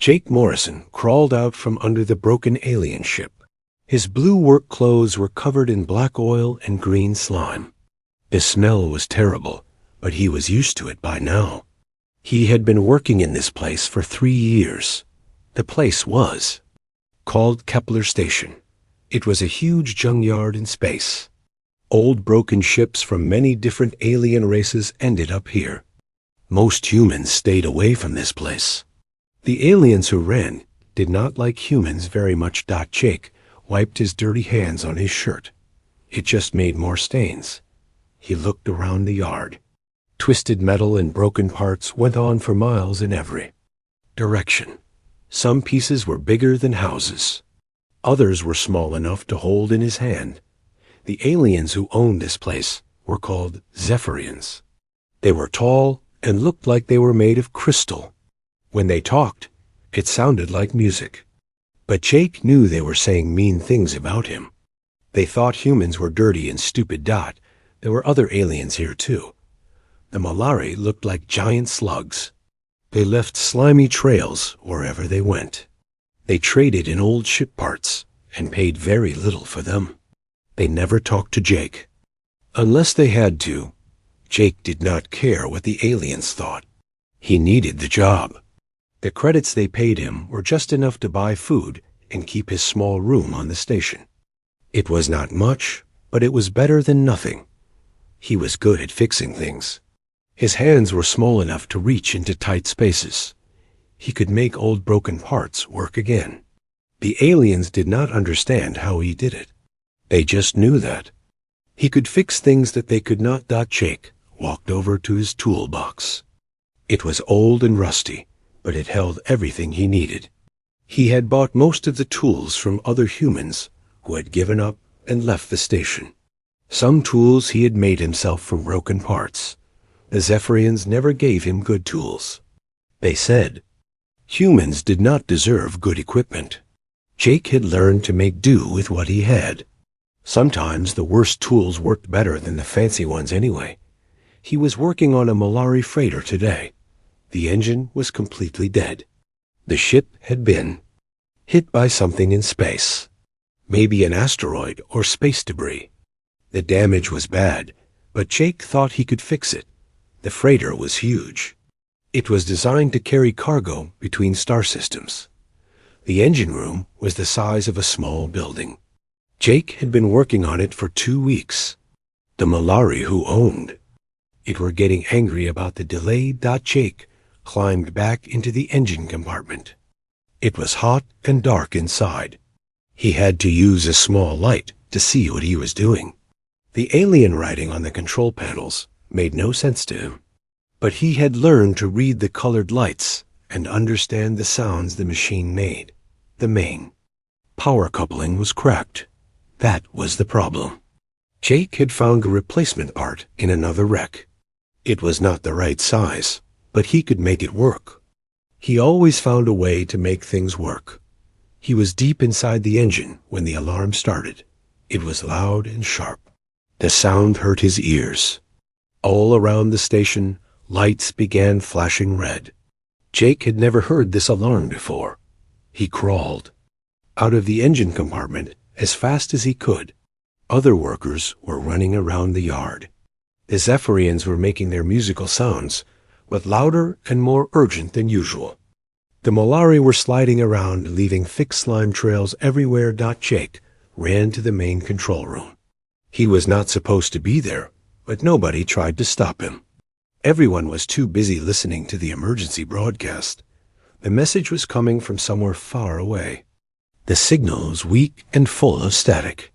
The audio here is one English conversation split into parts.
Jake Morrison crawled out from under the broken alien ship. His blue work clothes were covered in black oil and green slime. The smell was terrible, but he was used to it by now. He had been working in this place for 3 years. The place was called Kepler Station. It was a huge junkyard in space. Old broken ships from many different alien races ended up here. Most humans stayed away from this place. The aliens who ran did not like humans very much. Jake wiped his dirty hands on his shirt. It just made more stains. He looked around the yard. Twisted metal and broken parts went on for miles in every direction. Some pieces were bigger than houses. Others were small enough to hold in his hand. The aliens who owned this place were called Zephyrians. They were tall and looked like they were made of crystal. When they talked, it sounded like music. But Jake knew they were saying mean things about him. They thought humans were dirty and stupid. There were other aliens here too. The Malari looked like giant slugs. They left slimy trails wherever they went. They traded in old ship parts and paid very little for them. They never talked to Jake. Unless they had to, Jake did not care what the aliens thought. He needed the job. The credits they paid him were just enough to buy food and keep his small room on the station. It was not much, but it was better than nothing. He was good at fixing things. His hands were small enough to reach into tight spaces. He could make old broken parts work again. The aliens did not understand how he did it. They just knew that. He could fix things that they could not. Jake walked over to his toolbox. It was old and rusty, but it held everything he needed. He had bought most of the tools from other humans who had given up and left the station. Some tools he had made himself from broken parts. The Zephyrians never gave him good tools. They said humans did not deserve good equipment. Jake had learned to make do with what he had. Sometimes the worst tools worked better than the fancy ones anyway. He was working on a Malari freighter today. The engine was completely dead. The ship had been hit by something in space. Maybe an asteroid or space debris. The damage was bad, but Jake thought he could fix it. The freighter was huge. It was designed to carry cargo between star systems. The engine room was the size of a small building. Jake had been working on it for 2 weeks. The Malari who owned it were getting angry about the delay. Jake climbed back into the engine compartment. It was hot and dark inside. He had to use a small light to see what he was doing. The alien writing on the control panels made no sense to him. But he had learned to read the colored lights and understand the sounds the machine made. The main power coupling was cracked. That was the problem. Jake had found a replacement part in another wreck. It was not the right size, but he could make it work. He always found a way to make things work. He was deep inside the engine when the alarm started. It was loud and sharp. The sound hurt his ears. All around the station, lights began flashing red. Jake had never heard this alarm before. He crawled out of the engine compartment as fast as he could. Other workers were running around the yard. The Zephyrians were making their musical sounds, but louder and more urgent than usual. The Malari were sliding around, leaving thick slime trails everywhere. Jake ran to the main control room. He was not supposed to be there, but nobody tried to stop him. Everyone was too busy listening to the emergency broadcast. The message was coming from somewhere far away. The signal was weak and full of static.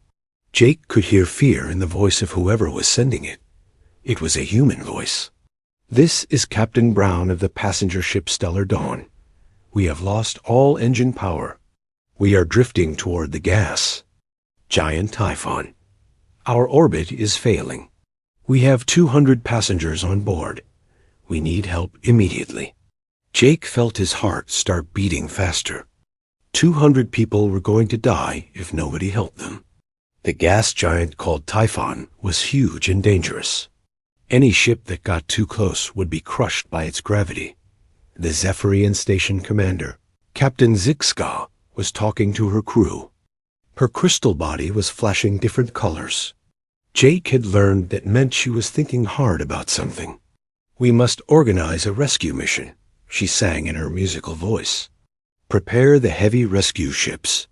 Jake could hear fear in the voice of whoever was sending it. It was a human voice. "This is Captain Brown of the passenger ship Stellar Dawn. We have lost all engine power. We are drifting toward the gas giant Typhon. Our orbit is failing. We have 200 passengers on board. We need help immediately." Jake felt his heart start beating faster. 200 people were going to die if nobody helped them. The gas giant called Typhon was huge and dangerous. Any ship that got too close would be crushed by its gravity. The Zephyrian station commander Captain Zixka was talking to her crew. Her crystal body was flashing different colors. Jake had learned that meant she was thinking hard about something. "We must organize a rescue mission," she sang in her musical voice. "Prepare the heavy rescue ships.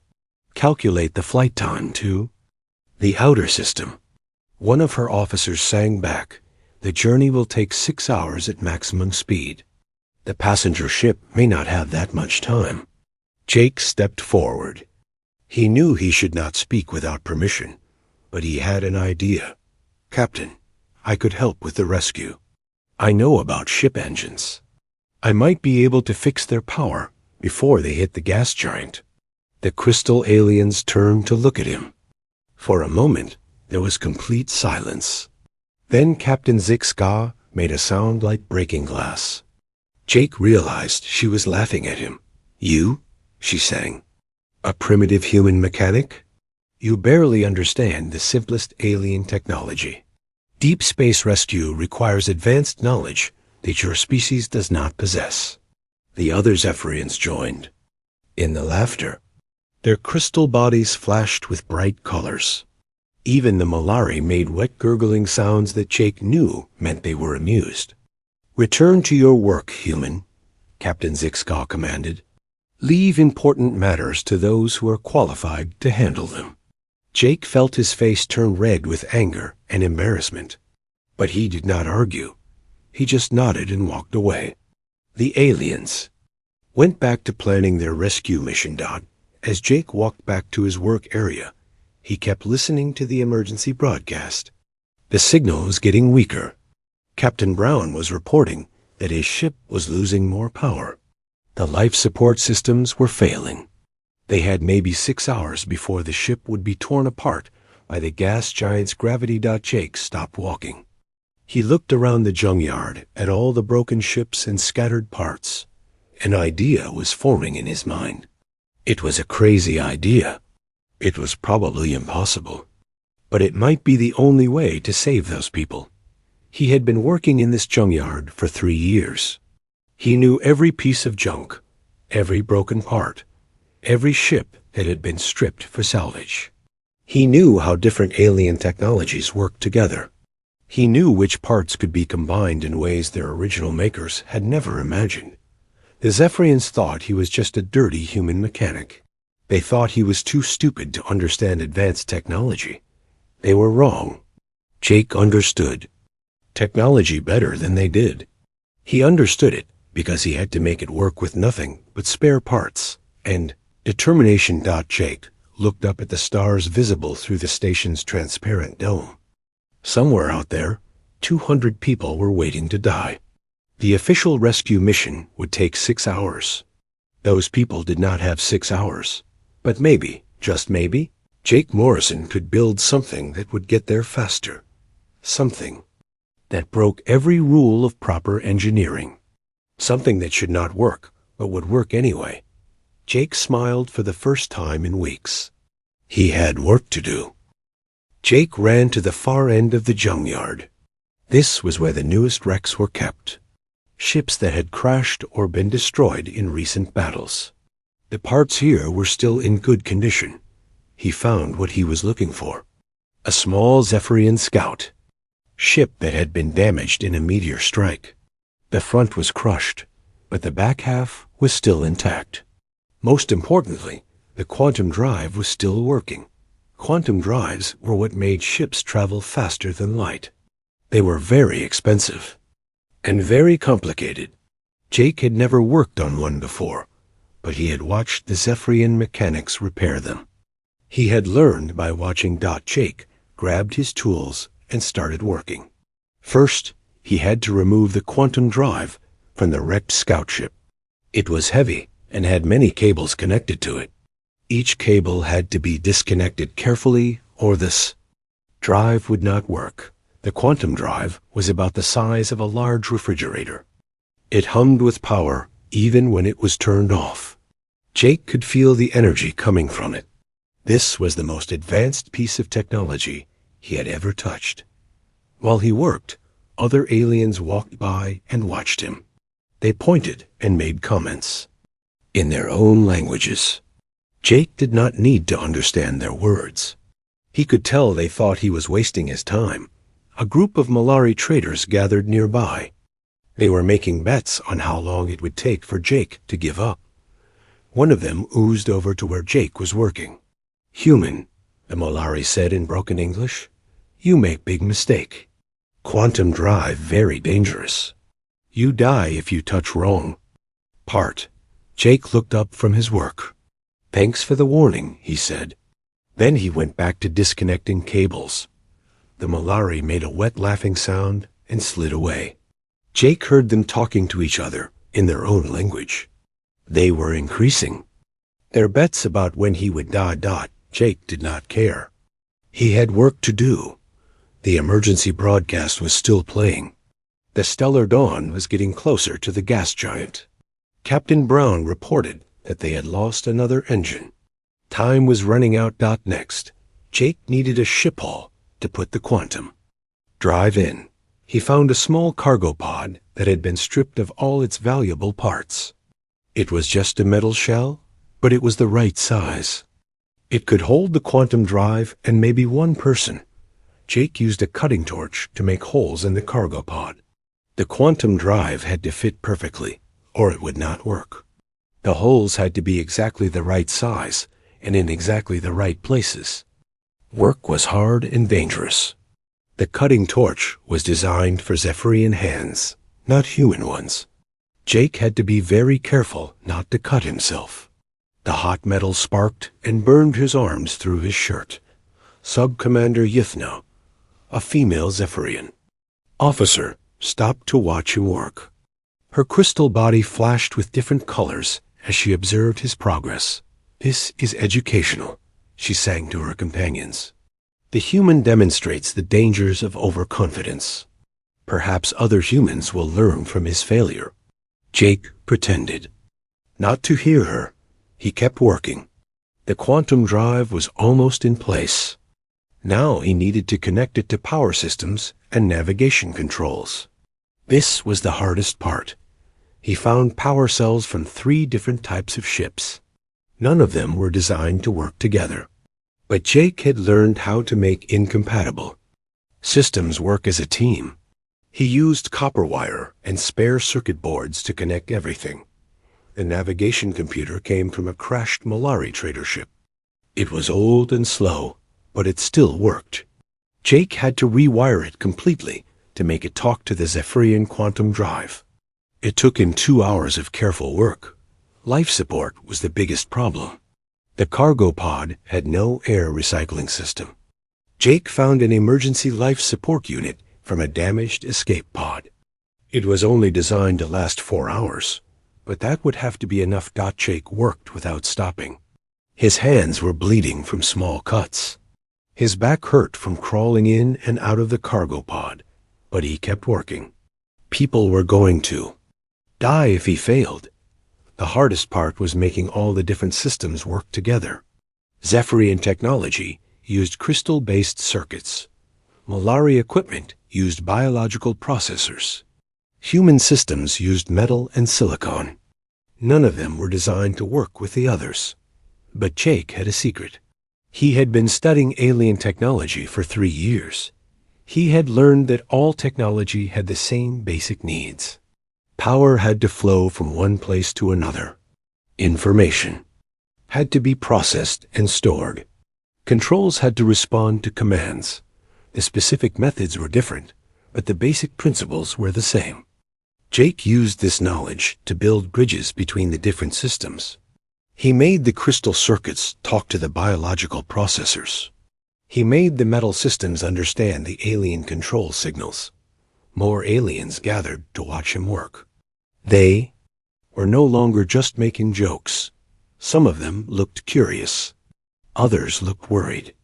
Calculate the flight time to the outer system." One of her officers sang back, "The journey will take 6 hours at maximum speed. The passenger ship may not have that much time." Jake stepped forward. He knew he should not speak without permission, but he had an idea. "Captain, I could help with the rescue. I know about ship engines. I might be able to fix their power before they hit the gas giant." The crystal aliens turned to look at him. For a moment, there was complete silence. Then Captain Zixka made a sound like breaking glass. Jake realized she was laughing at him. "You?" she sang. "A primitive human mechanic? You barely understand the simplest alien technology. Deep space rescue requires advanced knowledge that your species does not possess." The other Zephyrians joined in the laughter. Their crystal bodies flashed with bright colors. Even the Molari made wet gurgling sounds that Jake knew meant they were amused. "Return to your work, human," Captain Zixka commanded. "Leave important matters to those who are qualified to handle them." Jake felt his face turn red with anger and embarrassment. But he did not argue. He just nodded and walked away. The aliens went back to planning their rescue mission. As Jake walked back to his work area, he kept listening to the emergency broadcast. The signal was getting weaker. Captain Brown was reporting that his ship was losing more power. The life support systems were failing. They had maybe 6 hours before the ship would be torn apart by the gas giant's gravity. Jake stopped walking. He looked around the junkyard at all the broken ships and scattered parts. An idea was forming in his mind. It was a crazy idea. It was probably impossible. But it might be the only way to save those people. He had been working in this junkyard for 3 years. He knew every piece of junk, every broken part, every ship that had been stripped for salvage. He knew how different alien technologies worked together. He knew which parts could be combined in ways their original makers had never imagined. The Zephyrians thought he was just a dirty human mechanic. They thought he was too stupid to understand advanced technology. They were wrong. Jake understood technology better than they did. He understood it because he had to make it work with nothing but spare parts and determination. Jake looked up at the stars visible through the station's transparent dome. Somewhere out there, 200 people were waiting to die. The official rescue mission would take 6 hours. Those people did not have 6 hours. But maybe, just maybe, Jake Morrison could build something that would get there faster. Something that broke every rule of proper engineering. Something that should not work, but would work anyway. Jake smiled for the first time in weeks. He had work to do. Jake ran to the far end of the junkyard. This was where the newest wrecks were kept. Ships that had crashed or been destroyed in recent battles. The parts here were still in good condition. He found what he was looking for. A small Zephyrian scout. Ship that had been damaged in a meteor strike. The front was crushed, but the back half was still intact. Most importantly, the quantum drive was still working. Quantum drives were what made ships travel faster than light. They were very expensive and very complicated. Jake had never worked on one before, but he had watched the Zephyrian mechanics repair them. He had learned by watching. Jake grabbed his tools and started working. First, he had to remove the quantum drive from the wrecked scout ship. It was heavy and had many cables connected to it. Each cable had to be disconnected carefully or this drive would not work. The quantum drive was about the size of a large refrigerator. It hummed with power even when it was turned off. Jake could feel the energy coming from it. This was the most advanced piece of technology he had ever touched. While he worked, other aliens walked by and watched him. They pointed and made comments. in their own languages. Jake did not need to understand their words. He could tell they thought he was wasting his time. A group of Malari traders gathered nearby. They were making bets on how long it would take for Jake to give up. One of them oozed over to where Jake was working. "Human," the Malari said in broken English, "you make big mistake. Quantum drive very dangerous. You die if you touch wrong part." Jake looked up from his work. "Thanks for the warning," he said. Then he went back to disconnecting cables. The Malari made a wet laughing sound and slid away. Jake heard them talking to each other in their own language. They were increasing. Their bets about when he would die. Jake did not care. He had work to do. The emergency broadcast was still playing. The stellar dawn was getting closer to the gas giant. Captain Brown reported that they had lost another engine. Time was running out. Next, Jake needed a ship hull to put the quantum drive in. He found a small cargo pod that had been stripped of all its valuable parts. It was just a metal shell, but it was the right size. It could hold the quantum drive and maybe one person. Jake used a cutting torch to make holes in the cargo pod. The quantum drive had to fit perfectly, or it would not work. The holes had to be exactly the right size and in exactly the right places. Work was hard and dangerous. The cutting torch was designed for Zephyrian hands, not human ones. Jake had to be very careful not to cut himself. The hot metal sparked and burned his arms through his shirt. Sub-Commander Yithna, a female Zephyrian officer, stopped to watch him work. Her crystal body flashed with different colors as she observed his progress. "This is educational," she sang to her companions. "The human demonstrates the dangers of overconfidence. Perhaps other humans will learn from his failure." Jake pretended not to hear her. He kept working. The quantum drive was almost in place. Now he needed to connect it to power systems and navigation controls. This was the hardest part. He found power cells from 3 different types of ships. None of them were designed to work together. But Jake had learned how to make incompatible systems work as a team. He used copper wire and spare circuit boards to connect everything. The navigation computer came from a crashed Malari trader ship. It was old and slow, but it still worked. Jake had to rewire it completely to make it talk to the Zephyrian quantum drive. It took him 2 hours of careful work. Life support was the biggest problem. The cargo pod had no air recycling system. Jake found an emergency life support unit from a damaged escape pod. It was only designed to last 4 hours, but that would have to be enough. Jake worked without stopping. His hands were bleeding from small cuts. His back hurt from crawling in and out of the cargo pod, but he kept working. People were going to die if he failed. The hardest part was making all the different systems work together. Zephyrian technology used crystal-based circuits. Malari equipment used biological processors. Human systems used metal and silicon. None of them were designed to work with the others. But Jake had a secret. He had been studying alien technology for 3 years. He had learned that all technology had the same basic needs. Power had to flow from one place to another. Information had to be processed and stored. Controls had to respond to commands. The specific methods were different, but the basic principles were the same. Jake used this knowledge to build bridges between the different systems. He made the crystal circuits talk to the biological processors. He made the metal systems understand the alien control signals. More aliens gathered to watch him work. They were no longer just making jokes. Some of them looked curious. Others looked worried.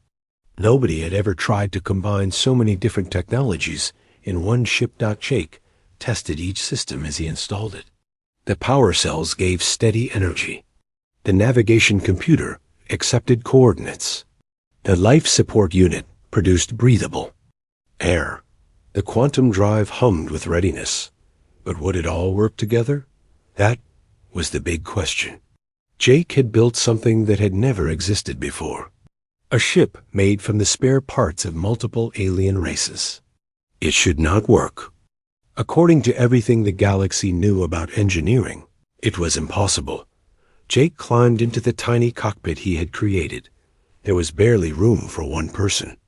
Nobody had ever tried to combine so many different technologies in one ship. Jake tested each system as he installed it. The power cells gave steady energy. The navigation computer accepted coordinates. The life support unit produced breathable air. The quantum drive hummed with readiness. But would it all work together? That was the big question. Jake had built something that had never existed before. A ship made from the spare parts of multiple alien races. It should not work. According to everything the galaxy knew about engineering, it was impossible. Jake climbed into the tiny cockpit he had created. There was barely room for one person.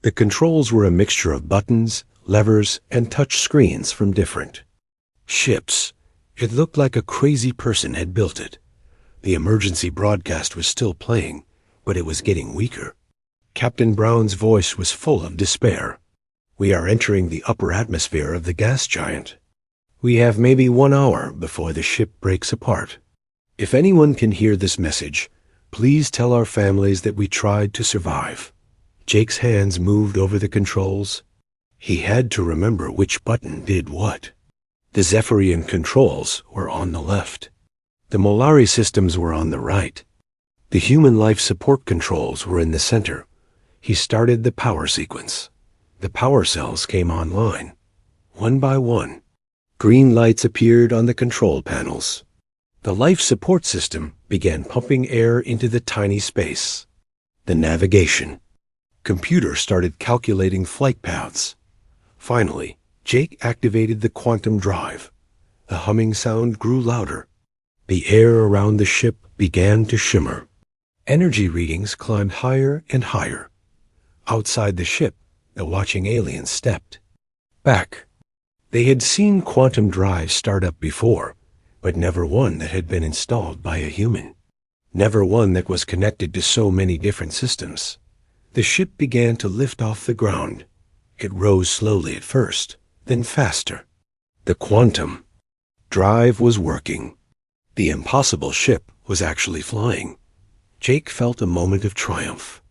The controls were a mixture of buttons, levers, and touch screens from different ships. It looked like a crazy person had built it. The emergency broadcast was still playing, but it was getting weaker. Captain Brown's voice was full of despair. "We are entering the upper atmosphere of the gas giant. We have maybe 1 hour before the ship breaks apart. If anyone can hear this message, please tell our families that we tried to survive." Jake's hands moved over the controls. He had to remember which button did what. The Zephyrian controls were on the left. The Molari systems were on the right. The human life support controls were in the center. He started the power sequence. The power cells came online. One by one, green lights appeared on the control panels. The life support system began pumping air into the tiny space. The navigation computer started calculating flight paths. Finally, Jake activated the quantum drive. The humming sound grew louder. The air around the ship began to shimmer. Energy readings climbed higher and higher. Outside the ship, the watching aliens stepped back. They had seen quantum drives start up before, but never one that had been installed by a human. Never one that was connected to so many different systems. The ship began to lift off the ground. It rose slowly at first, then faster. The quantum drive was working. The impossible ship was actually flying. Jake felt a moment of triumph.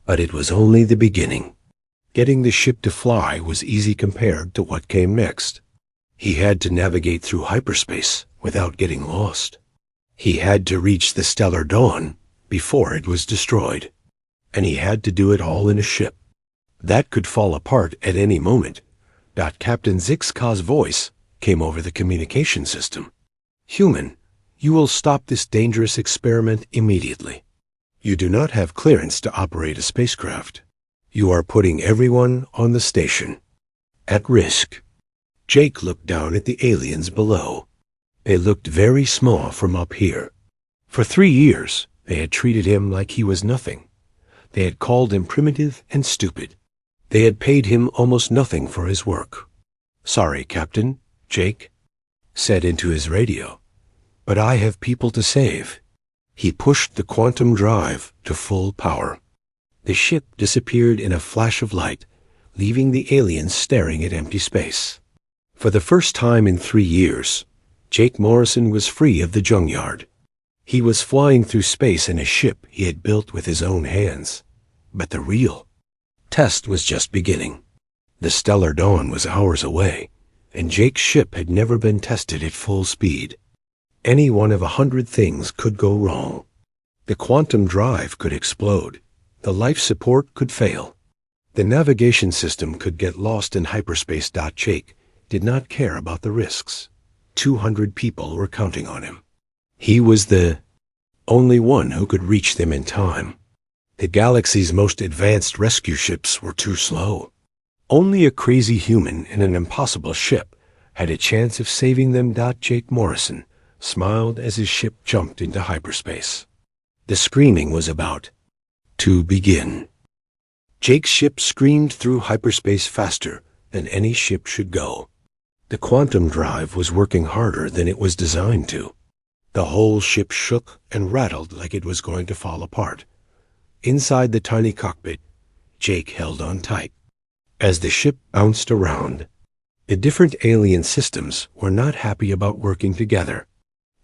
But it was only the beginning. Getting the ship to fly was easy compared to what came next. He had to navigate through hyperspace without getting lost. He had to reach the stellar dawn before it was destroyed. And he had to do it all in a ship. That could fall apart at any moment. Captain Zixka's voice came over the communication system. "Human, you will stop this dangerous experiment immediately. You do not have clearance to operate a spacecraft. You are putting everyone on the station at risk." Jake looked down at the aliens below. They looked very small from up here. For 3 years, they had treated him like he was nothing. They had called him primitive and stupid. They had paid him almost nothing for his work. "Sorry, Captain," Jake said into his radio, "but I have people to save." He pushed the quantum drive to full power. The ship disappeared in a flash of light, leaving the aliens staring at empty space. For the first time in 3 years, Jake Morrison was free of the junkyard. He was flying through space in a ship he had built with his own hands. But the real test was just beginning. The stellar dawn was hours away, and Jake's ship had never been tested at full speed. Any one of 100 things could go wrong. The quantum drive could explode. The life support could fail. The navigation system could get lost in hyperspace. Jake did not care about the risks. 200 people were counting on him. He was the only one who could reach them in time. The galaxy's most advanced rescue ships were too slow. Only a crazy human in an impossible ship had a chance of saving them. Jake Morrison smiled as his ship jumped into hyperspace. The screaming was about to begin. Jake's ship screamed through hyperspace faster than any ship should go. The quantum drive was working harder than it was designed to. The whole ship shook and rattled like it was going to fall apart. Inside the tiny cockpit, Jake held on tight. As the ship bounced around, the different alien systems were not happy about working together.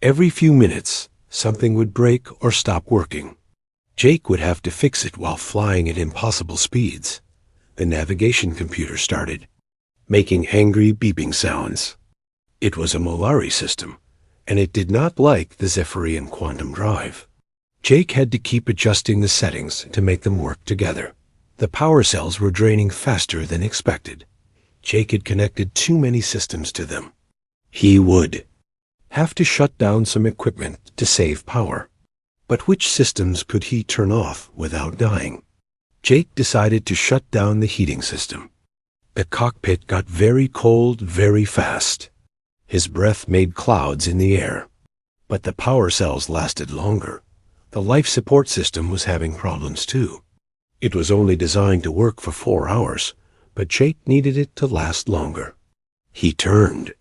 Every few minutes, something would break or stop working. Jake would have to fix it while flying at impossible speeds. The navigation computer started making angry beeping sounds. It was a Molari system, and it did not like the Zephyrian quantum drive. Jake had to keep adjusting the settings to make them work together. The power cells were draining faster than expected. Jake had connected too many systems to them. He would have to shut down some equipment to save power. But which systems could he turn off without dying? Jake decided to shut down the heating system. The cockpit got very cold very fast. His breath made clouds in the air. But the power cells lasted longer. The life support system was having problems too. It was only designed to work for 4 hours, but Jake needed it to last longer. He turned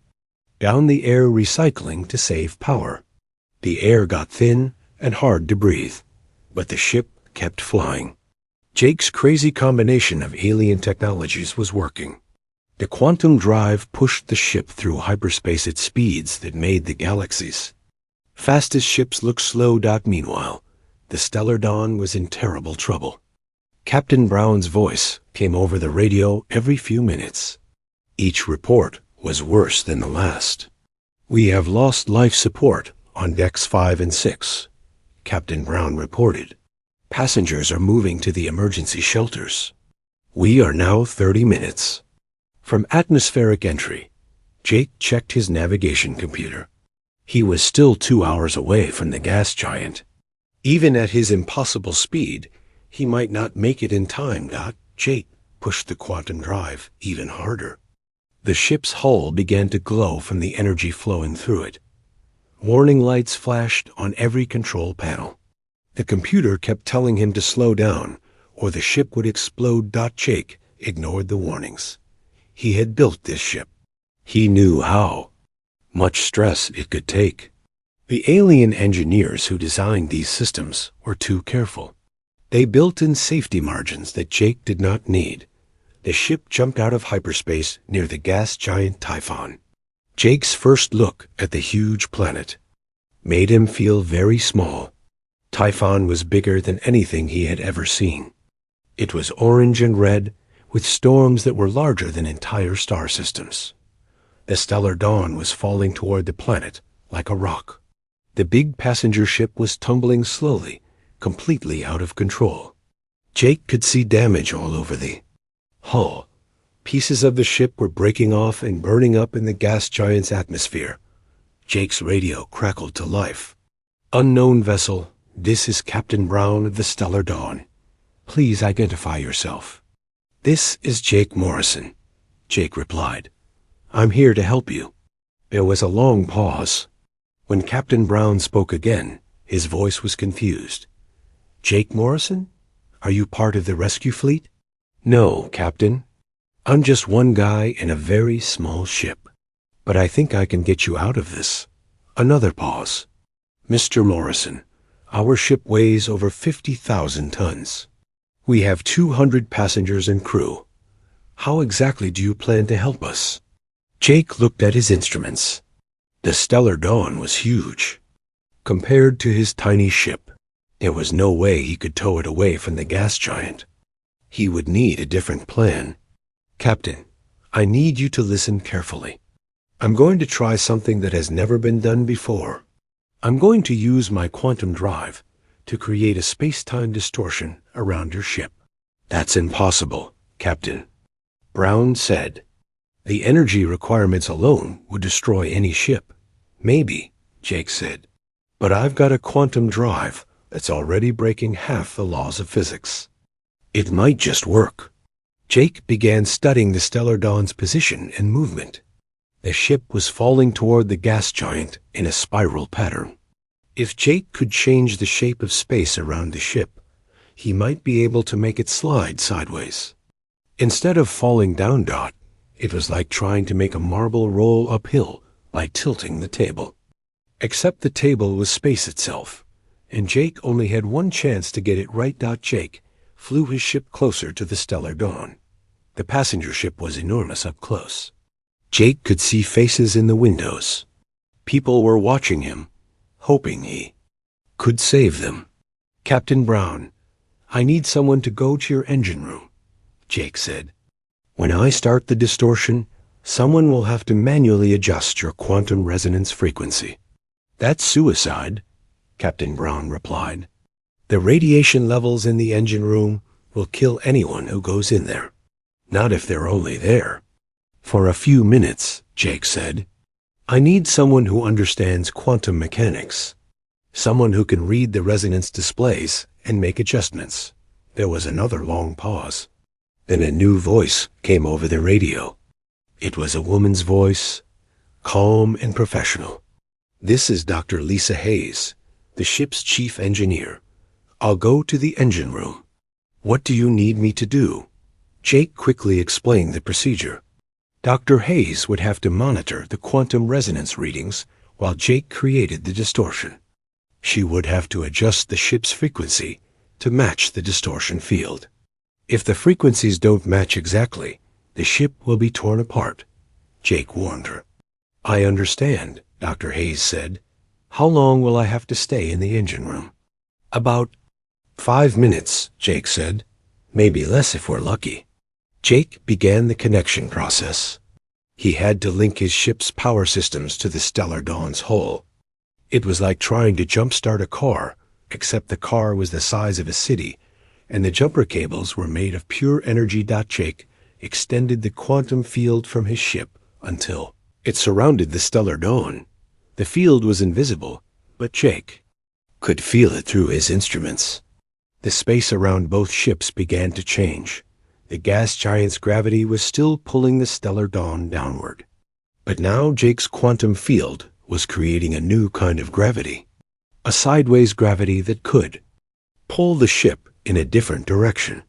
down the air recycling to save power. The air got thin and hard to breathe, but the ship kept flying. Jake's crazy combination of alien technologies was working. The quantum drive pushed the ship through hyperspace at speeds that made the galaxies. Fastest ships looked slow. Meanwhile, the Stellar Dawn was in terrible trouble. Captain Brown's voice came over the radio every few minutes. Each report was worse than the last. "We have lost life support on decks 5 and 6, Captain Brown reported. "Passengers are moving to the emergency shelters. We are now 30 minutes. From atmospheric entry, Jake checked his navigation computer. He was still 2 hours away from the gas giant. Even at his impossible speed, he might not make it in time. Jake pushed the quantum drive even harder. The ship's hull began to glow from the energy flowing through it. Warning lights flashed on every control panel. The computer kept telling him to slow down, or the ship would explode. Jake ignored the warnings. He had built this ship. He knew how much stress it could take. The alien engineers who designed these systems were too careful. They built in safety margins that Jake did not need. The ship jumped out of hyperspace near the gas giant Typhon. Jake's first look at the huge planet made him feel very small. Typhon was bigger than anything he had ever seen. It was orange and red, with storms that were larger than entire star systems. The stellar dawn was falling toward the planet like a rock. The big passenger ship was tumbling slowly, completely out of control. Jake could see damage all over the hull. Pieces of the ship were breaking off and burning up in the gas giant's atmosphere. Jake's radio crackled to life. "Unknown vessel, this is Captain Brown of the Stellar Dawn. Please identify yourself." "This is Jake Morrison," Jake replied. "I'm here to help you." There was a long pause. When Captain Brown spoke again, his voice was confused. "Jake Morrison? Are you part of the rescue fleet?" "No, Captain. I'm just one guy in a very small ship. But I think I can get you out of this." Another pause. "Mr. Morrison, our ship weighs over 50,000 tons. We have 200 passengers and crew. How exactly do you plan to help us?" Jake looked at his instruments. The Stellar Dawn was huge. Compared to his tiny ship, there was no way he could tow it away from the gas giant. He would need a different plan. "Captain, I need you to listen carefully. I'm going to try something that has never been done before. I'm going to use my quantum drive to create a space-time distortion around your ship." "That's impossible, Captain," Brown said. "The energy requirements alone would destroy any ship." "Maybe," Jake said. "But I've got a quantum drive that's already breaking half the laws of physics. It might just work." Jake began studying the Stellar Dawn's position and movement. The ship was falling toward the gas giant in a spiral pattern. If Jake could change the shape of space around the ship, he might be able to make it slide sideways. Instead of falling down, it was like trying to make a marble roll uphill by tilting the table. Except the table was space itself, and Jake only had one chance to get it right. Jake flew his ship closer to the Stellar Dawn. The passenger ship was enormous up close. Jake could see faces in the windows. People were watching him, hoping he could save them. "Captain Brown, I need someone to go to your engine room," Jake said. "When I start the distortion, someone will have to manually adjust your quantum resonance frequency." "That's suicide," Captain Brown replied. "The radiation levels in the engine room will kill anyone who goes in there. Not if they're only there." "For a few minutes," Jake said. "I need someone who understands quantum mechanics." Someone who can read the resonance displays and make adjustments. There was another long pause. Then a new voice came over the radio. It was a woman's voice, calm and professional. "This is Dr. Lisa Hayes, the ship's chief engineer. I'll go to the engine room." "What do you need me to do?" Jake quickly explained the procedure. Dr. Hayes would have to monitor the quantum resonance readings while Jake created the distortion. She would have to adjust the ship's frequency to match the distortion field. If the frequencies don't match exactly, the ship will be torn apart, Jake warned her. "I understand," Dr. Hayes said. "How long will I have to stay in the engine room?" "About 5 minutes," Jake said. "Maybe less if we're lucky." Jake began the connection process. He had to link his ship's power systems to the Stellar Dawn's hull. It was like trying to jump-start a car, except the car was the size of a city, and the jumper cables were made of pure energy. Jake extended the quantum field from his ship until it surrounded the Stellar Dawn. The field was invisible, but Jake could feel it through his instruments. The space around both ships began to change. The gas giant's gravity was still pulling the Stellar Dawn downward. But now Jake's quantum field was creating a new kind of gravity, a sideways gravity that could pull the ship in a different direction.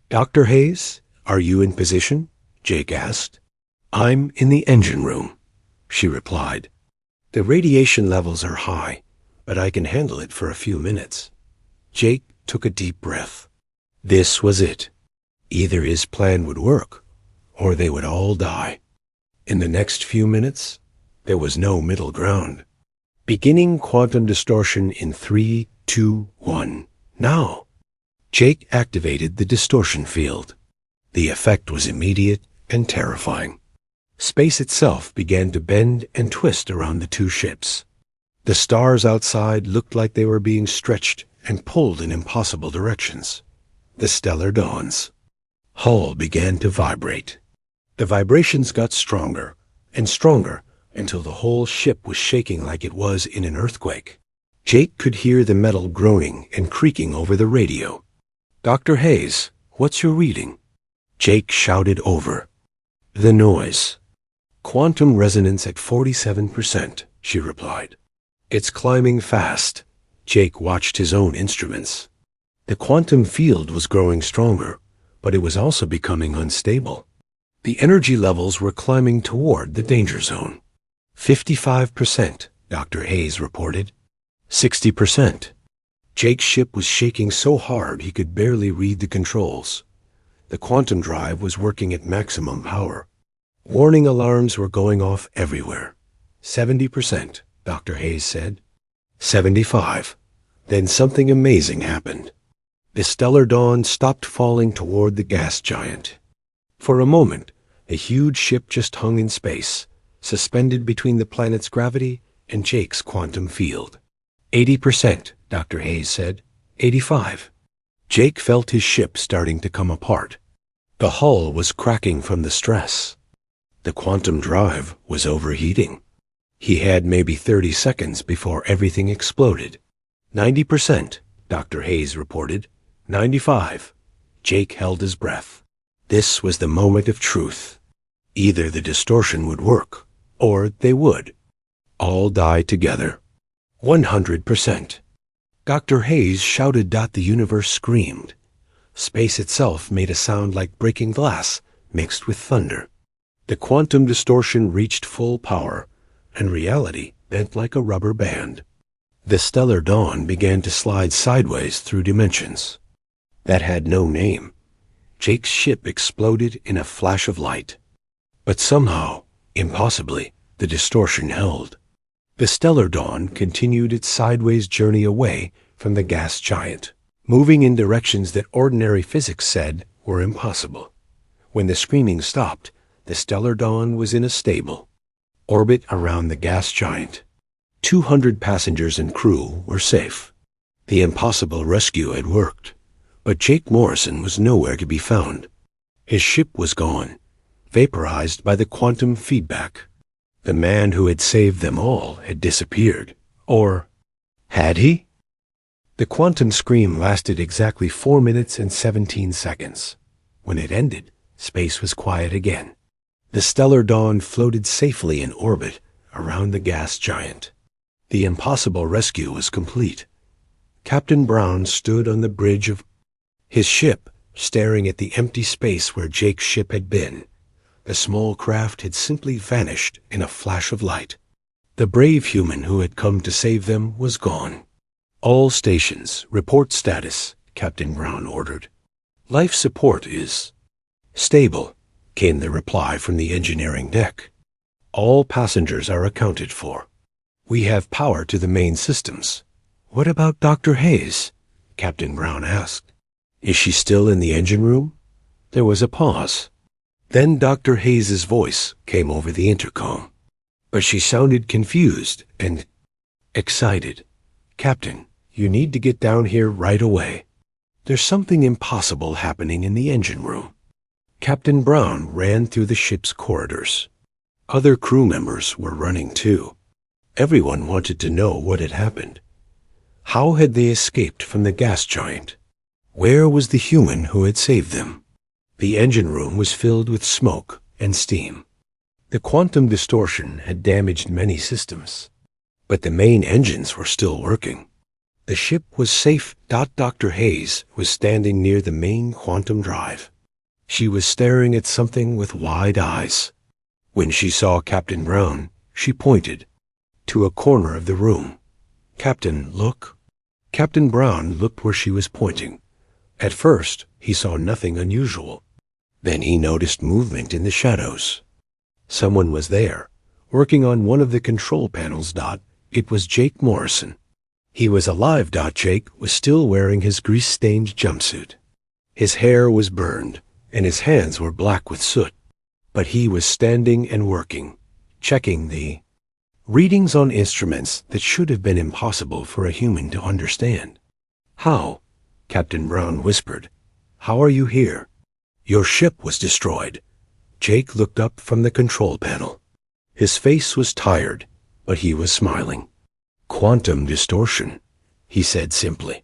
"Dr. Hayes, are you in position?" Jake asked. "I'm in the engine room," she replied. "The radiation levels are high, but I can handle it for a few minutes." Jake took a deep breath. This was it. Either his plan would work, or they would all die. In the next few minutes, there was no middle ground. Beginning quantum distortion in 3, 2, 1. Now! Jake activated the distortion field. The effect was immediate and terrifying. Space itself began to bend and twist around the two ships. The stars outside looked like they were being stretched and pulled in impossible directions. The Stellar Dawn's hull began to vibrate. The vibrations got stronger and stronger until the whole ship was shaking like it was in an earthquake. Jake could hear the metal groaning and creaking over the radio. "Dr. Hayes, what's your reading?" Jake shouted over. "The noise. Quantum resonance at 47%, she replied. "It's climbing fast." Jake watched his own instruments. The quantum field was growing stronger, but it was also becoming unstable. The energy levels were climbing toward the danger zone. 55%, Dr. Hayes reported. 60%. Jake's ship was shaking so hard he could barely read the controls. The quantum drive was working at maximum power. Warning alarms were going off everywhere. 70%, Dr. Hayes said. 75. Then something amazing happened. The Stellar Dawn stopped falling toward the gas giant. For a moment, the huge ship just hung in space, suspended between the planet's gravity and Jake's quantum field. 80%, Dr. Hayes said. 85. Jake felt his ship starting to come apart. The hull was cracking from the stress. The quantum drive was overheating. He had maybe 30 seconds before everything exploded. 90%, Dr. Hayes reported. 95. Jake held his breath. This was the moment of truth. Either the distortion would work, or they would all die together. 100%. Dr. Hayes shouted. The universe screamed. Space itself made a sound like breaking glass mixed with thunder. The quantum distortion reached full power, and reality bent like a rubber band. The Stellar Dawn began to slide sideways through dimensions that had no name. Jake's ship exploded in a flash of light. But somehow, impossibly, the distortion held. The Stellar Dawn continued its sideways journey away from the gas giant, moving in directions that ordinary physics said were impossible. When the screaming stopped, the Stellar Dawn was in a stable orbit around the gas giant. 200 passengers and crew were safe. The impossible rescue had worked, but Jake Morrison was nowhere to be found. His ship was gone, vaporized by the quantum feedback. The man who had saved them all had disappeared, or Had he? The quantum scream lasted exactly 4 minutes and 17 seconds. When it ended, space was quiet again. The stellar dawn floated safely in orbit around the gas giant. The impossible rescue was complete. Captain Brown stood on the bridge of his ship, staring at the empty space where Jake's ship had been. The small craft had simply vanished in a flash of light. The brave human who had come to save them was gone. "All stations, report status," Captain Brown ordered. "Life support is stable," came the reply from the engineering deck. "All passengers are accounted for. We have power to the main systems." "What about Dr. Hayes?" Captain Brown asked. "Is she still in the engine room?" There was a pause. Then Dr. Hayes's voice came over the intercom. But she sounded confused and excited. "Captain, you need to get down here right away. There's something impossible happening in the engine room." Captain Brown ran through the ship's corridors. Other crew members were running too. Everyone wanted to know what had happened. How had they escaped from the gas giant? Where was the human who had saved them? The engine room was filled with smoke and steam. The quantum distortion had damaged many systems, but the main engines were still working. The ship was safe. Dr. Hayes was standing near the main quantum drive. She was staring at something with wide eyes. When she saw Captain Brown, she pointed to a corner of the room. "Captain, look." Captain Brown looked where she was pointing. At first, he saw nothing unusual. Then he noticed movement in the shadows. Someone was there, working on one of the control panels. It was Jake Morrison. He was alive. Jake was still wearing his grease-stained jumpsuit. His hair was burned, and his hands were black with soot. But he was standing and working, checking the readings on instruments that should have been impossible for a human to understand. "How?" Captain Brown whispered. "How are you here?" "Your ship was destroyed." Jake looked up from the control panel. His face was tired, but he was smiling. "Quantum distortion," he said simply.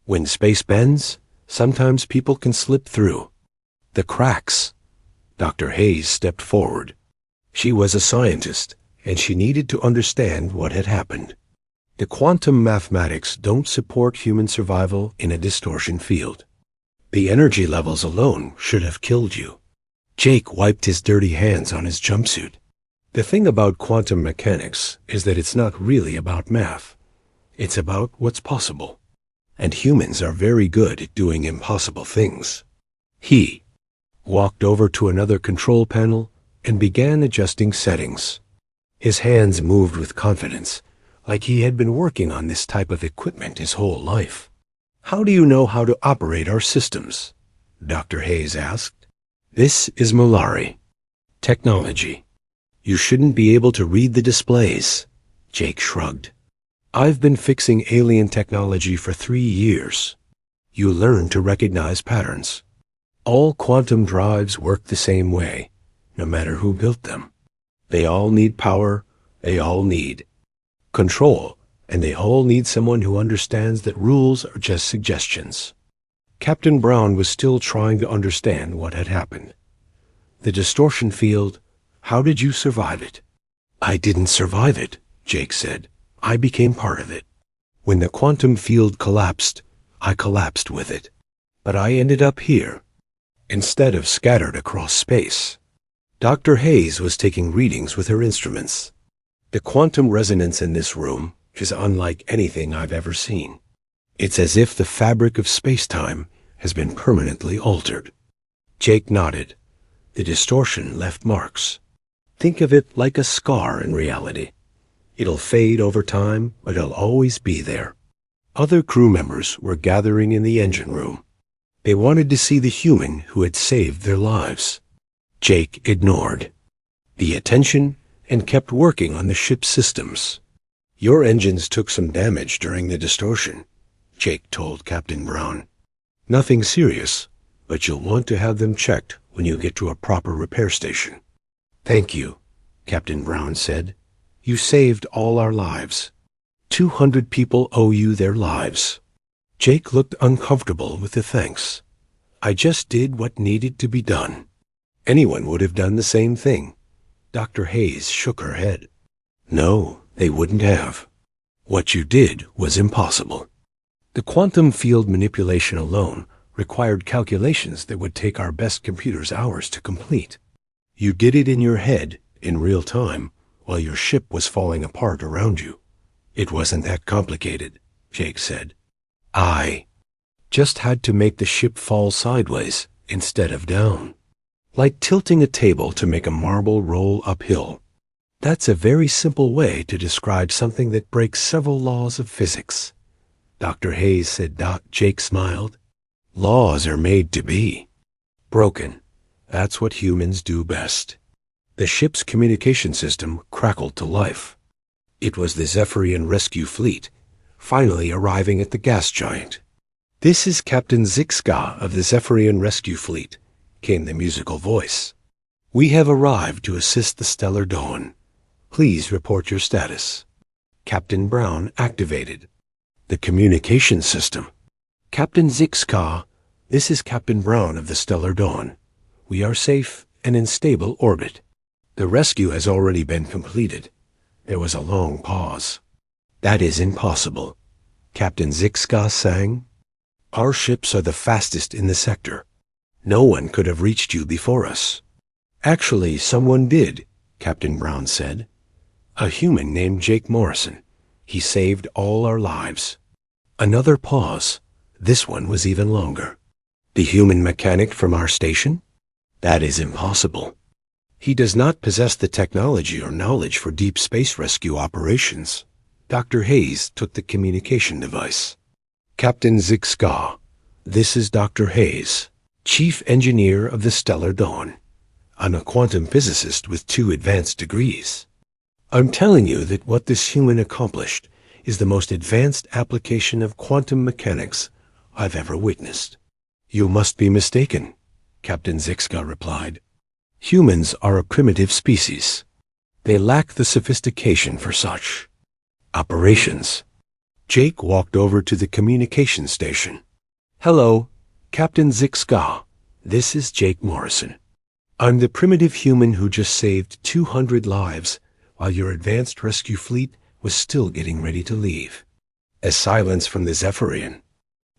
"When space bends, sometimes people can slip through the cracks." Dr. Hayes stepped forward. She was a scientist, and she needed to understand what had happened. The quantum mathematics don't support human survival in a distortion field. The energy levels alone should have killed you. Jake wiped his dirty hands on his jumpsuit. The thing about quantum mechanics is that it's not really about math. It's about what's possible. And humans are very good at doing impossible things. He walked over to another control panel and began adjusting settings. His hands moved with confidence, like he had been working on this type of equipment his whole life. "How do you know how to operate our systems?" Dr. Hayes asked. "This is Malari. Technology. You shouldn't be able to read the displays." Jake shrugged. "I've been fixing alien technology for 3 years. You learn to recognize patterns. All quantum drives work the same way, no matter who built them. They all need power, they all need control, and they all need someone who understands that rules are just suggestions." Captain Brown was still trying to understand what had happened. "The distortion field, how did you survive it?" "I didn't survive it," Jake said. "I became part of it. When the quantum field collapsed, I collapsed with it. But I ended up here, instead of scattered across space." Dr. Hayes was taking readings with her instruments. "The quantum resonance in this room is unlike anything I've ever seen. It's as if the fabric of space-time has been permanently altered." Jake nodded. "The distortion left marks. Think of it like a scar in reality. It'll fade over time, but it'll always be there." Other crew members were gathering in the engine room. They wanted to see the human who had saved their lives. Jake ignored the attention and kept working on the ship's systems. "Your engines took some damage during the distortion," Jake told Captain Brown. "Nothing serious, but you'll want to have them checked when you get to a proper repair station." "Thank you," Captain Brown said. "You saved all our lives." 200 people owe you their lives. Jake looked uncomfortable with the thanks. I just did what needed to be done. Anyone would have done the same thing. Dr. Hayes shook her head. No, they wouldn't have. What you did was impossible. The quantum field manipulation alone required calculations that would take our best computers hours to complete. You did it in your head, in real time, while your ship was falling apart around you. It wasn't that complicated, Jake said. I just had to make the ship fall sideways instead of down. Like tilting a table to make a marble roll uphill. That's a very simple way to describe something that breaks several laws of physics. Dr. Hayes said. Jake smiled. Laws are made to be broken. That's what humans do best. The ship's communication system crackled to life. It was the Zephyrian rescue fleet, finally arriving at the gas giant. This is Captain Zixka of the Zephyrian rescue fleet, came the musical voice. We have arrived to assist the Stellar Dawn. Please report your status. Captain Brown activated. The communication system. Captain Zixka, this is Captain Brown of the Stellar Dawn. We are safe and in stable orbit. The rescue has already been completed. There was a long pause. That is impossible. Captain Zixka sang. Our ships are the fastest in the sector. No one could have reached you before us. Actually, someone did, Captain Brown said. A human named Jake Morrison. He saved all our lives. Another pause. This one was even longer. The human mechanic from our station? That is impossible. He does not possess the technology or knowledge for deep space rescue operations. Dr. Hayes took the communication device. Captain Zixka, this is Dr. Hayes, Chief Engineer of the Stellar Dawn. I'm a quantum physicist with 2 advanced degrees. I'm telling you that what this human accomplished is the most advanced application of quantum mechanics I've ever witnessed. You must be mistaken, Captain Zixka replied. Humans are a primitive species. They lack the sophistication for such operations. Jake walked over to the communication station. Hello, Captain Zixka. This is Jake Morrison. I'm the primitive human who just saved 200 lives while your advanced rescue fleet was still getting ready to leave. As silence from the Zephyrian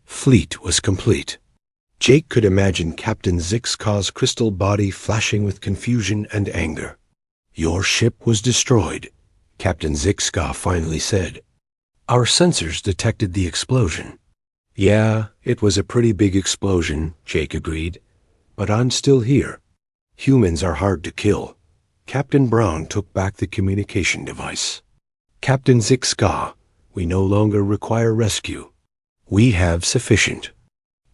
fleet was complete. Jake could imagine Captain Zixka's crystal body flashing with confusion and anger. Your ship was destroyed, Captain Zixka finally said. Our sensors detected the explosion. Yeah, it was a pretty big explosion, Jake agreed. But I'm still here. Humans are hard to kill. Captain Brown took back the communication device. Captain Zixka, we no longer require rescue. We have sufficient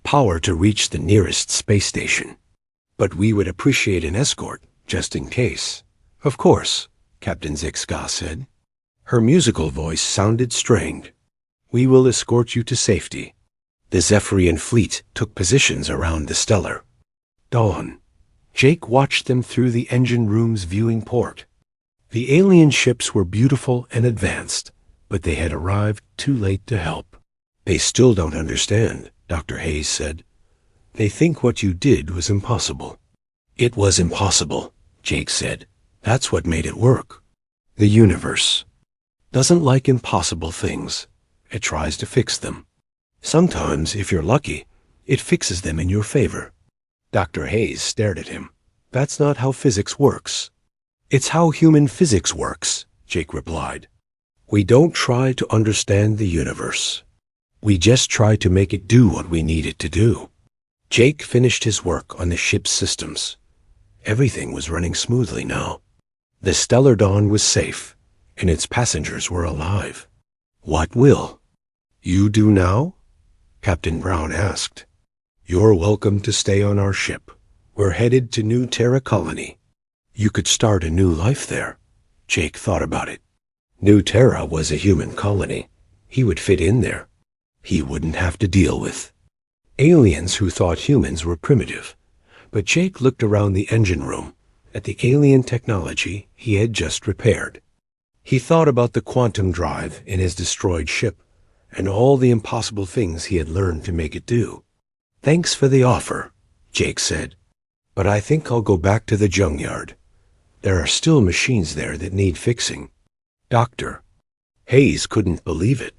power to reach the nearest space station. But we would appreciate an escort, just in case. Of course, Captain Zixka said. Her musical voice sounded strained. We will escort you to safety. The Zephyrian fleet took positions around the Stellar Dawn. Jake watched them through the engine room's viewing port. The alien ships were beautiful and advanced, but they had arrived too late to help. They still don't understand, Dr. Hayes said. They think what you did was impossible. It was impossible, Jake said. That's what made it work. The universe doesn't like impossible things. It tries to fix them. Sometimes, if you're lucky, it fixes them in your favor. Dr. Hayes stared at him. That's not how physics works. It's how human physics works, Jake replied. We don't try to understand the universe. We just try to make it do what we need it to do. Jake finished his work on the ship's systems. Everything was running smoothly now. The Stellar Dawn was safe, and its passengers were alive. What will you do now? Captain Brown asked. You're welcome to stay on our ship. We're headed to New Terra Colony. You could start a new life there. Jake thought about it. New Terra was a human colony. He would fit in there. He wouldn't have to deal with aliens who thought humans were primitive. But Jake looked around the engine room at the alien technology he had just repaired. He thought about the quantum drive in his destroyed ship and all the impossible things he had learned to make it do. "Thanks for the offer," Jake said, "but I think I'll go back to the junkyard. There are still machines there that need fixing." Dr. Hayes couldn't believe it.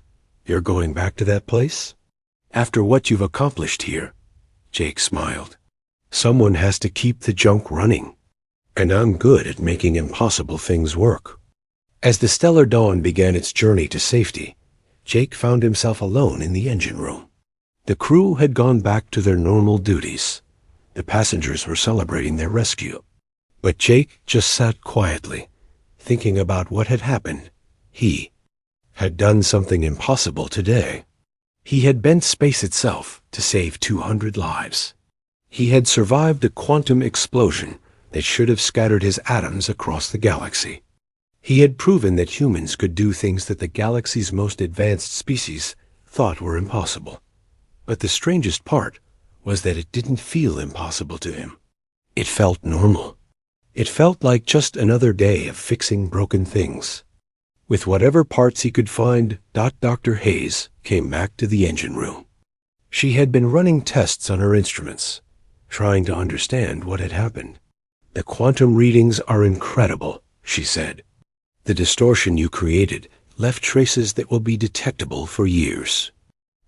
"You're going back to that place? After what you've accomplished here?" Jake smiled. "Someone has to keep the junk running, and I'm good at making impossible things work." As the Stellar Dawn began its journey to safety, Jake found himself alone in the engine room. The crew had gone back to their normal duties. The passengers were celebrating their rescue. But Jake just sat quietly, thinking about what had happened. He had done something impossible today. He had bent space itself to save 200 lives. He had survived a quantum explosion that should have scattered his atoms across the galaxy. He had proven that humans could do things that the galaxy's most advanced species thought were impossible. But the strangest part was that it didn't feel impossible to him. It felt normal. It felt like just another day of fixing broken things. With whatever parts he could find, Dr. Hayes came back to the engine room. She had been running tests on her instruments, trying to understand what had happened. "The quantum readings are incredible," she said. "The distortion you created left traces that will be detectable for years.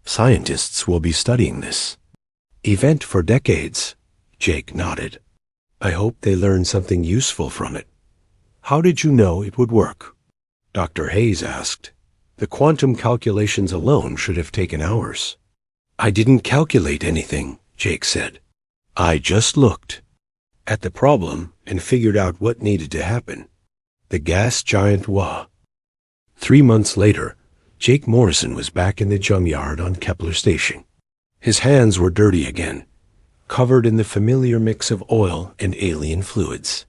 Scientists will be studying this event for decades." Jake nodded. "I hope they learn something useful from it." "How did you know it would work?" Dr. Hayes asked. "The quantum calculations alone should have taken hours." "I didn't calculate anything," Jake said. "I just looked at the problem and figured out what needed to happen." The gas giant Wa. 3 months later, Jake Morrison was back in the junkyard on Kepler Station. His hands were dirty again, covered in the familiar mix of oil and alien fluids.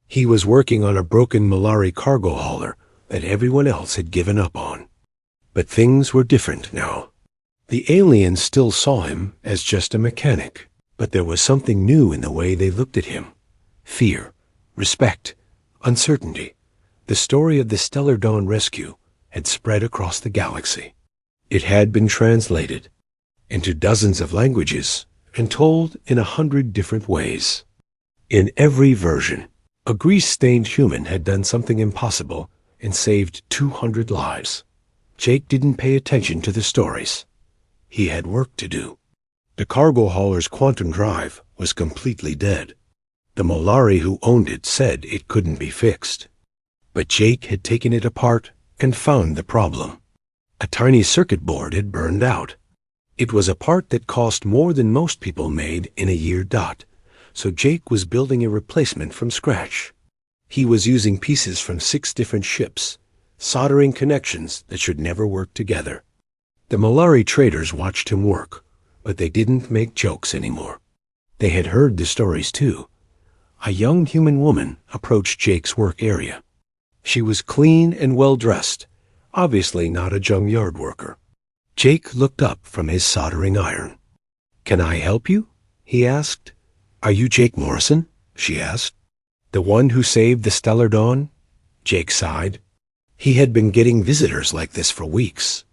He was working on a broken Malari cargo hauler that everyone else had given up on. But things were different now. The aliens still saw him as just a mechanic, but there was something new in the way they looked at him. Fear, respect, uncertainty. The story of the Stellar Dawn rescue had spread across the galaxy. It had been translated into dozens of languages and told in 100 different ways. In every version, a grease-stained human had done something impossible and saved 200 lives. Jake didn't pay attention to the stories. He had work to do. The cargo hauler's quantum drive was completely dead. The Molari who owned it said it couldn't be fixed. But Jake had taken it apart and found the problem. A tiny circuit board had burned out. It was a part that cost more than most people made in a year. So Jake was building a replacement from scratch. He was using pieces from 6 different ships, soldering connections that should never work together. The Molari traders watched him work, but they didn't make jokes anymore. They had heard the stories too. A young human woman approached Jake's work area. She was clean and well-dressed, obviously not a junkyard worker. Jake looked up from his soldering iron. "Can I help you?" he asked. "Are you Jake Morrison?" she asked. "The one who saved the Stellar Dawn?" Jake sighed. He had been getting visitors like this for weeks.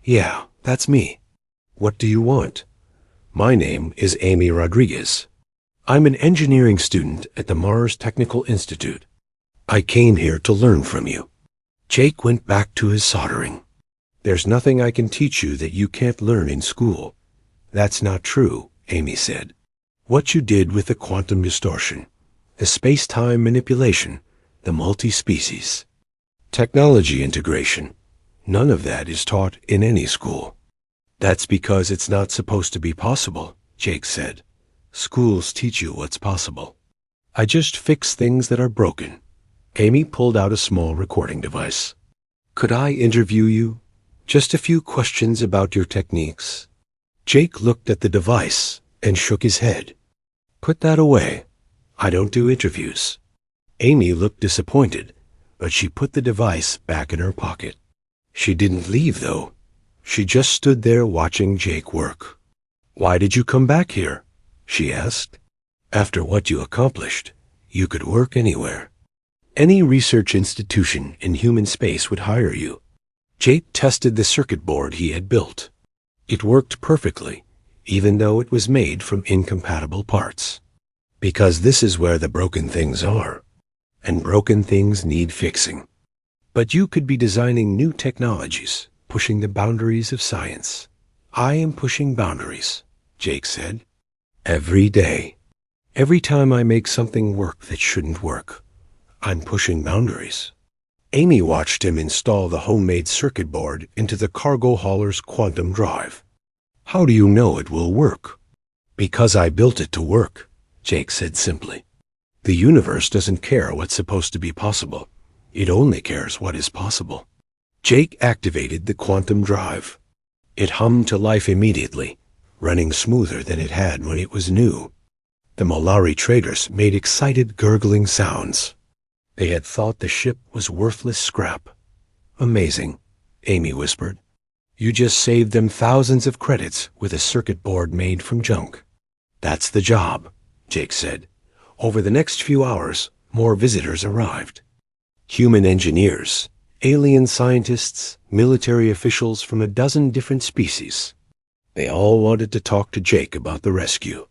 "Yeah, that's me. What do you want?" "My name is Amy Rodriguez. I'm an engineering student at the Mars Technical Institute. I came here to learn from you." Jake went back to his soldering. "There's nothing I can teach you that you can't learn in school." "That's not true," Amy said. "What you did with the quantum distortion, the space-time manipulation, the multi-species, technology integration, none of that is taught in any school." "That's because it's not supposed to be possible," Jake said. "Schools teach you what's possible. I just fix things that are broken." Amy pulled out a small recording device. "Could I interview you? Just a few questions about your techniques." Jake looked at the device and shook his head. "Put that away. I don't do interviews." Amy looked disappointed, but she put the device back in her pocket. She didn't leave, though. She just stood there watching Jake work. "Why did you come back here?" she asked. "After what you accomplished, you could work anywhere." Any research institution in human space would hire you. Jake tested the circuit board he had built. It worked perfectly, even though it was made from incompatible parts. Because this is where the broken things are, and broken things need fixing. But you could be designing new technologies, pushing the boundaries of science. I am pushing boundaries, Jake said. Every day. Every time I make something work that shouldn't work, I'm pushing boundaries. Amy watched him install the homemade circuit board into the cargo hauler's quantum drive. How do you know it will work? Because I built it to work, Jake said simply. The universe doesn't care what's supposed to be possible. It only cares what is possible. Jake activated the quantum drive. It hummed to life immediately, running smoother than it had when it was new. The Molari traders made excited gurgling sounds. They had thought the ship was worthless scrap. Amazing, Amy whispered. You just saved them thousands of credits with a circuit board made from junk. That's the job, Jake said. Over the next few hours, more visitors arrived. Human engineers, alien scientists, military officials from a dozen different species. They all wanted to talk to Jake about the rescue.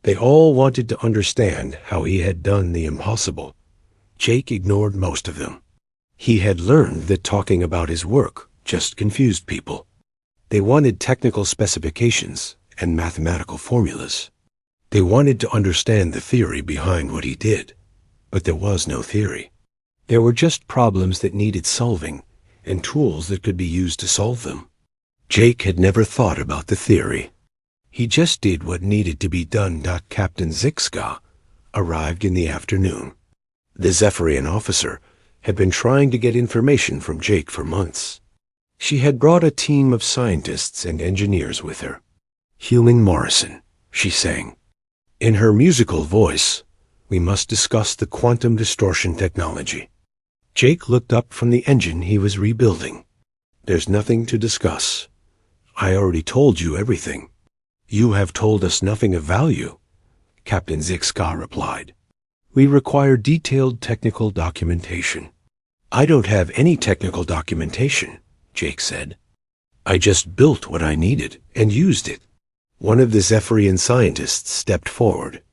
They all wanted to understand how he had done the impossible. Jake ignored most of them. He had learned that talking about his work just confused people. They wanted technical specifications and mathematical formulas. They wanted to understand the theory behind what he did, but there was no theory. There were just problems that needed solving and tools that could be used to solve them. Jake had never thought about the theory. He just did what needed to be done. Captain Zixka arrived in the afternoon. The Zephyrian officer had been trying to get information from Jake for months. She had brought a team of scientists and engineers with her. Healing Morrison, she sang. In her musical voice, we must discuss the quantum distortion technology. Jake looked up from the engine he was rebuilding. There's nothing to discuss. I already told you everything. You have told us nothing of value, Captain Zixka replied. We require detailed technical documentation. I don't have any technical documentation, Jake said. I just built what I needed and used it. One of the Zephyrian scientists stepped forward.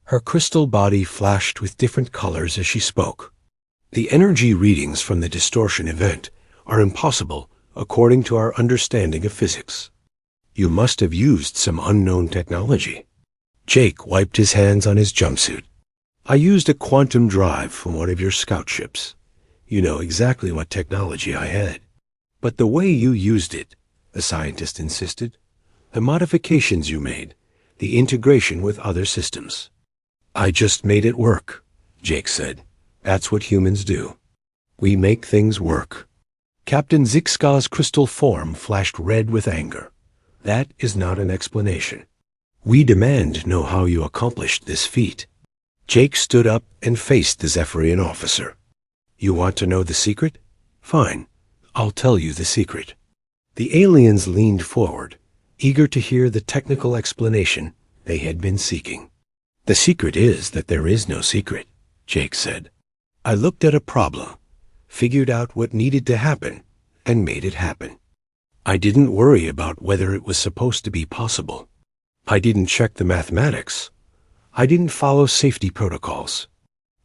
Her crystal body flashed with different colors as she spoke. The energy readings from the distortion event are impossible according to our understanding of physics. You must have used some unknown technology. Jake wiped his hands on his jumpsuit. I used a quantum drive from one of your scout ships. You know exactly what technology I had. But the way you used it, the scientist insisted, the modifications you made, the integration with other systems. I just made it work, Jake said. That's what humans do. We make things work. Captain Zixka's crystal form flashed red with anger. That is not an explanation. We demand to know how you accomplished this feat. Jake stood up and faced the Zephyrian officer. You want to know the secret? Fine. I'll tell you the secret. The aliens leaned forward, eager to hear the technical explanation they had been seeking. The secret is that there is no secret, Jake said. I looked at a problem, figured out what needed to happen, and made it happen. I didn't worry about whether it was supposed to be possible. I didn't check the mathematics. I didn't follow safety protocols.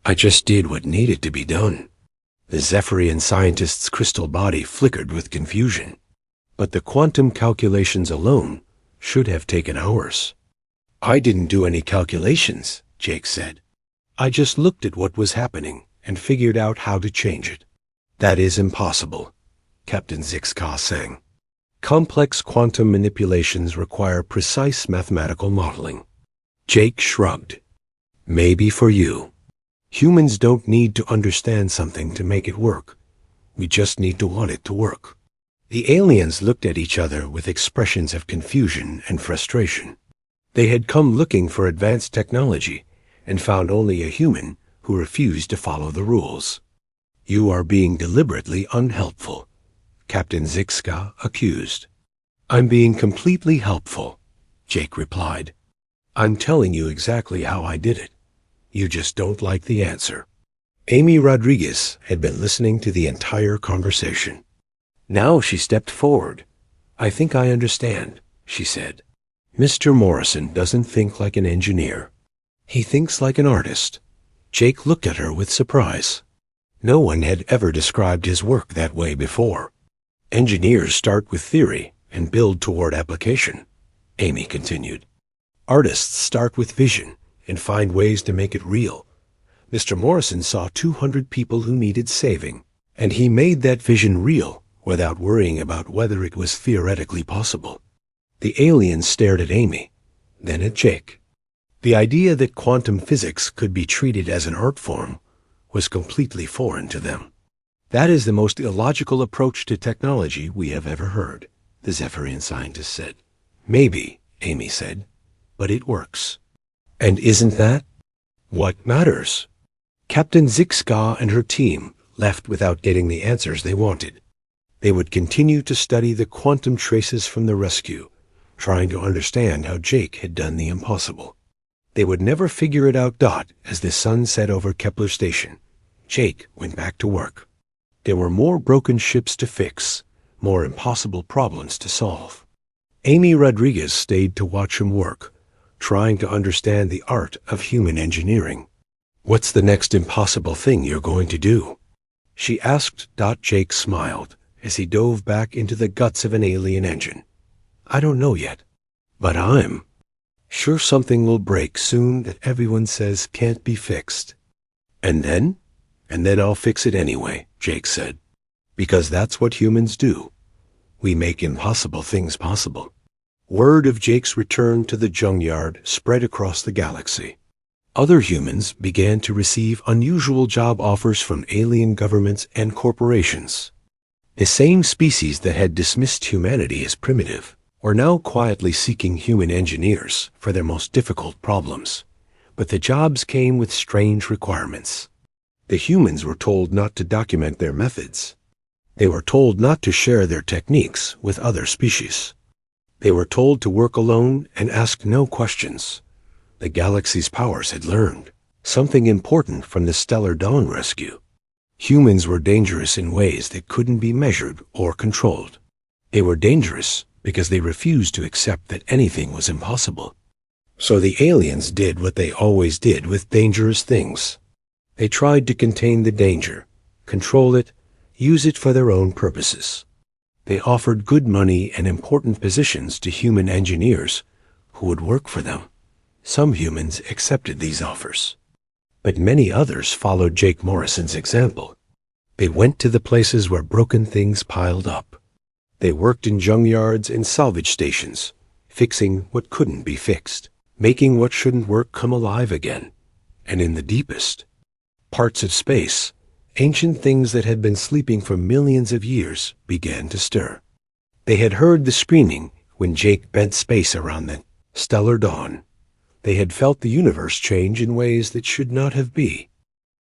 I just did what needed to be done. The Zephyrian scientist's crystal body flickered with confusion. But the quantum calculations alone should have taken hours. I didn't do any calculations, Jake said. I just looked at what was happening and figured out how to change it. That is impossible, Captain Zixka sang. Complex quantum manipulations require precise mathematical modeling. Jake shrugged. Maybe for you. Humans don't need to understand something to make it work. We just need to want it to work. The aliens looked at each other with expressions of confusion and frustration. They had come looking for advanced technology and found only a human who refused to follow the rules. You are being deliberately unhelpful, Captain Zixka accused. I'm being completely helpful, Jake replied. I'm telling you exactly how I did it. You just don't like the answer. Amy Rodriguez had been listening to the entire conversation. Now she stepped forward. "I think I understand," she said. "Mr. Morrison doesn't think like an engineer. He thinks like an artist." Jake looked at her with surprise. No one had ever described his work that way before. "Engineers start with theory and build toward application," Amy continued. "Artists start with vision and find ways to make it real. Mr. Morrison saw 200 people who needed saving, and he made that vision real without worrying about whether it was theoretically possible." The aliens stared at Amy, then at Jake. The idea that quantum physics could be treated as an art form was completely foreign to them. "That is the most illogical approach to technology we have ever heard," the Zephyrian scientist said. "Maybe," Amy said, "but it works." "And isn't that what matters?" Captain Zixka and her team left without getting the answers they wanted. They would continue to study the quantum traces from the rescue, trying to understand how Jake had done the impossible. They would never figure it out. As the sun set over Kepler Station, Jake went back to work. There were more broken ships to fix, more impossible problems to solve. Amy Rodriguez stayed to watch him work, trying to understand the art of human engineering. "What's the next impossible thing you're going to do?" she asked. Jake smiled as he dove back into the guts of an alien engine. "I don't know yet, but I'm sure something will break soon that everyone says can't be fixed. And then I'll fix it anyway," Jake said. "Because that's what humans do. We make impossible things possible." Word of Jake's return to the junkyard spread across the galaxy. Other humans began to receive unusual job offers from alien governments and corporations. The same species that had dismissed humanity as primitive were now quietly seeking human engineers for their most difficult problems. But the jobs came with strange requirements. The humans were told not to document their methods. They were told not to share their techniques with other species. They were told to work alone and ask no questions. The galaxy's powers had learned something important from the Stellar Dawn rescue. Humans were dangerous in ways that couldn't be measured or controlled. They were dangerous because they refused to accept that anything was impossible. So the aliens did what they always did with dangerous things. They tried to contain the danger, control it, use it for their own purposes. They offered good money and important positions to human engineers who would work for them. Some humans accepted these offers, but many others followed Jake Morrison's example. They went to the places where broken things piled up. They worked in junkyards and salvage stations, fixing what couldn't be fixed, making what shouldn't work come alive again. And in the deepest parts of space, ancient things that had been sleeping for millions of years began to stir. They had heard the screaming when Jake bent space around the Stellar Dawn. They had felt the universe change in ways that should not have been.